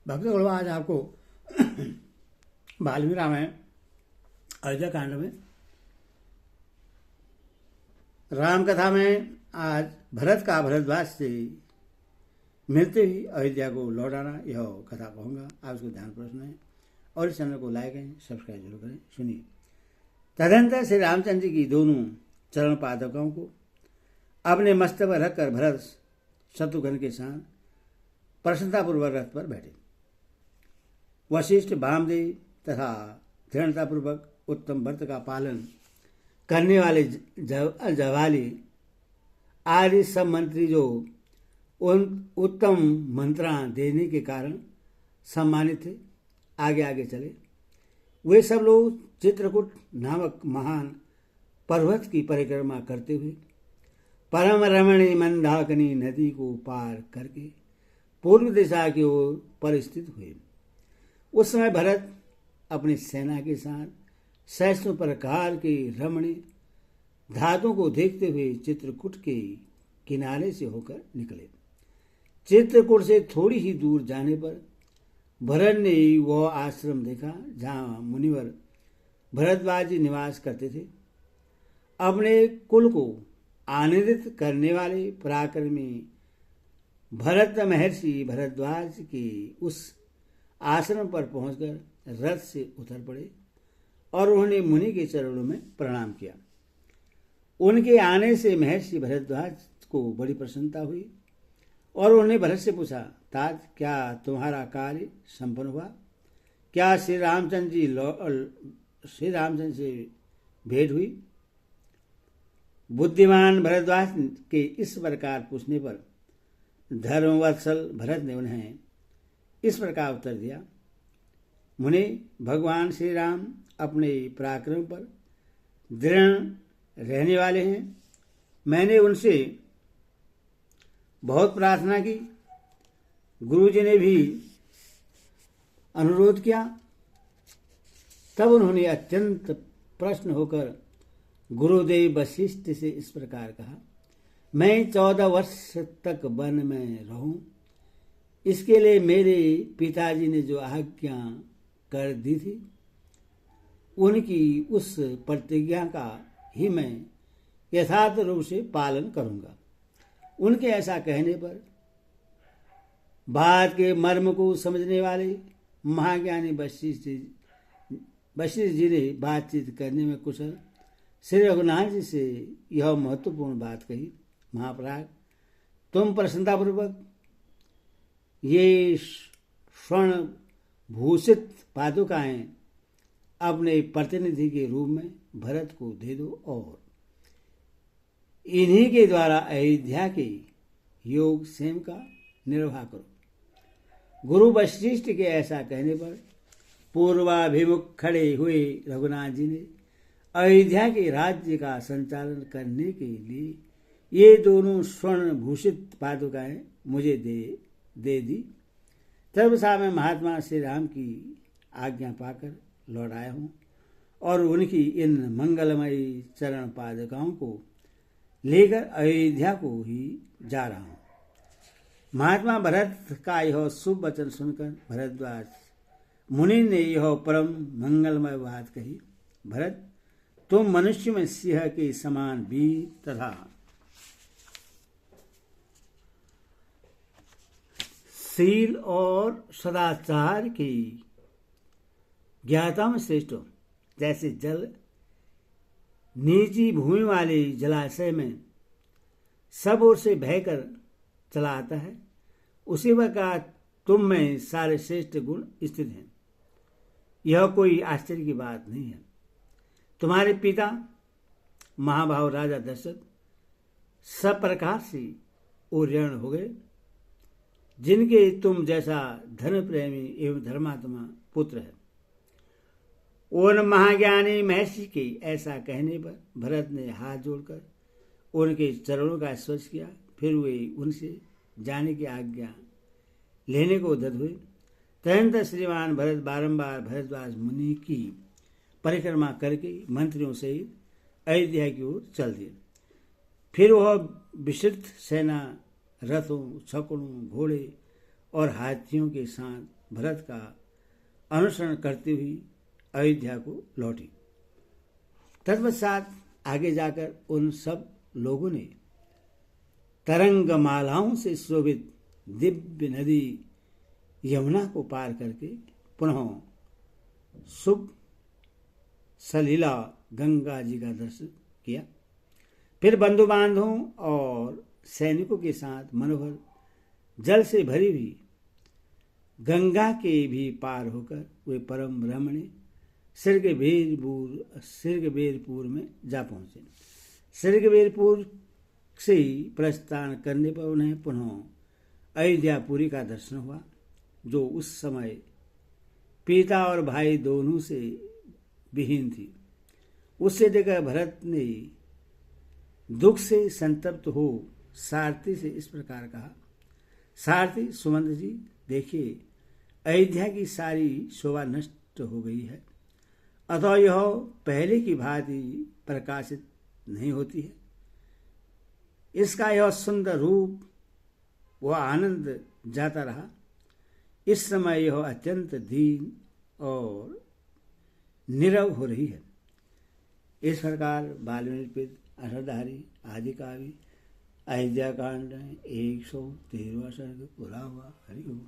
भक्त गौरव आज आपको वाल्मीकि रामायण अयोध्या कांड में राम कथा में आज भरत का भारद्वाज से मिलते ही अयोध्या को लौटाना, यह कथा कहूँगा। आप उसको ध्यानपूर्वक सुनें और इस चैनल को लाइक करें, सब्सक्राइब जरूर करें। सुनिए। तदनंतर श्री रामचंद्र जी की दोनों चरण पादुकाओं को अपने मस्तक पर रखकर भरत शत्रुघ्न के साथ प्रसन्नतापूर्वक रथ पर बैठे। वशिष्ठ, वामदेव तथा दृढ़तापूर्वक उत्तम व्रत का पालन करने वाले जवाली आदि सब मंत्री जो उन उत्तम मंत्रणा देने के कारण सम्मानित थे, आगे आगे चले। वे सब लोग चित्रकूट नामक महान पर्वत की परिक्रमा करते हुए परम रमणीय मंदाकिनी नदी को पार करके पूर्व दिशा की ओर परिस्थित हुए। उस समय भरत अपनी सेना के साथ सैकड़ों प्रकार के रमणीय धातुओं को देखते हुए चित्रकूट के किनारे से होकर निकले। चित्रकूट से थोड़ी ही दूर जाने पर भरत ने वह आश्रम देखा जहाँ मुनिवर भरद्वाज निवास करते थे। अपने कुल को आनंदित करने वाले पराक्रमी भरत महर्षि भरद्वाज के उस आश्रम पर पहुंचकर रथ से उतर पड़े और उन्होंने मुनि के चरणों में प्रणाम किया। उनके आने से महर्षि भरद्वाज को बड़ी प्रसन्नता हुई और उन्होंने भरत से पूछा, तात, क्या तुम्हारा कार्य संपन्न हुआ? क्या श्री रामचंद्र से भेंट हुई? बुद्धिमान भरद्वाज के इस प्रकार पूछने पर धर्मवत्सल भरत ने उन्हें इस प्रकार उत्तर दिया, मुने, भगवान श्री राम अपने पराक्रम पर दृढ़ रहने वाले हैं। मैंने उनसे बहुत प्रार्थना की, गुरुजी ने भी अनुरोध किया। तब उन्होंने अत्यंत प्रसन्न होकर गुरुदेव वशिष्ठ से इस प्रकार कहा, मैं 14 वर्ष तक वन में रहूं, इसके लिए मेरे पिताजी ने जो आज्ञा कर दी थी उनकी उस प्रतिज्ञा का ही मैं यथार्थ रूप से पालन करूंगा। उनके ऐसा कहने पर बात के मर्म को समझने वाले महाज्ञानी वशिष्ठ जी ने बातचीत करने में कुशल श्री रघुनाथ जी से यह महत्वपूर्ण बात कही, महापराग, तुम प्रसन्नतापूर्वक ये स्वर्ण भूषित पादुकाएं अपने प्रतिनिधि के रूप में भरत को दे दो और इन्हीं के द्वारा अयोध्या के योग क्षेम का निर्वाह करो। गुरु वशिष्ठ के ऐसा कहने पर पूर्वाभिमुख खड़े हुए रघुनाथ जी ने अयोध्या के राज्य का संचालन करने के लिए ये दोनों स्वर्ण भूषित पादुकाएं मुझे दे दी। तब सा मैं महात्मा श्री राम की आज्ञा पाकर लौट आया हूँ और उनकी इन मंगलमयी चरण पादुकाओं को लेकर अयोध्या को ही जा रहा हूँ। महात्मा भरत का यह शुभ वचन सुनकर भरद्वाज मुनि ने यह परम मंगलमय बात कही, भरत, तुम मनुष्य में सिंह के समान वीर तथा शील और सदाचार की ज्ञाता में श्रेष्ठ हो। जैसे जल नीची भूमि वाले जलाशय में सब ओर से बहकर चला आता है, उसी प्रकार तुम में सारे श्रेष्ठ गुण स्थित हैं। यह कोई आश्चर्य की बात नहीं है। तुम्हारे पिता महाभाव राजा दशरथ सब प्रकार से ओरियण हो गए, जिनके तुम जैसा धन प्रेमी एवं धर्मात्मा पुत्र है। उन महाज्ञानी महर्षि के ऐसा कहने पर भरत ने हाथ जोड़कर उनके चरणों का स्पर्श किया। फिर वे उनसे जाने की आज्ञा लेने को उद्यत हुए। तदनंतर श्रीमान भरत बारंबार भरद्वाज मुनि की परिक्रमा करके मंत्रियों सहित अयोध्या की ओर चल दिए। फिर वह विस्तृत सेना रथों, छकड़ों, घोड़े और हाथियों के साथ भरत का अनुसरण करती हुई अयोध्या को लौटी। तत्पश्चात आगे जाकर उन सब लोगों ने तरंग मालाओं से शोभित दिव्य नदी यमुना को पार करके पुनः शुभ सलीला गंगा जी का दर्शन किया। फिर बंधु बांधवों और सैनिकों के साथ मनोहर जल से भरी हुई गंगा के भी पार होकर वे परम रमणीय सिरगबेरपुर में जा पहुंचे। सिरगबेरपुर से ही प्रस्थान करने पर उन्हें पुनः अयोध्यापुरी का दर्शन हुआ, जो उस समय पिता और भाई दोनों से विहीन थी। उससे देखकर भरत ने दुख से संतप्त हो सारथी से इस प्रकार कहा, सारथी सुमंत जी, देखिए अयोध्या की सारी शोभा नष्ट हो गई है, अतः यह पहले की भांति प्रकाशित नहीं होती है। इसका यह सुंदर रूप व आनंद जाता रहा। इस समय यह अत्यंत दीन और नीरव हो रही है। इस प्रकार वाल्मीकि अष्टधारी आदि काव्य अयोध्या कांड 113वां सर्ग पूरा हुआ। हरि ओम।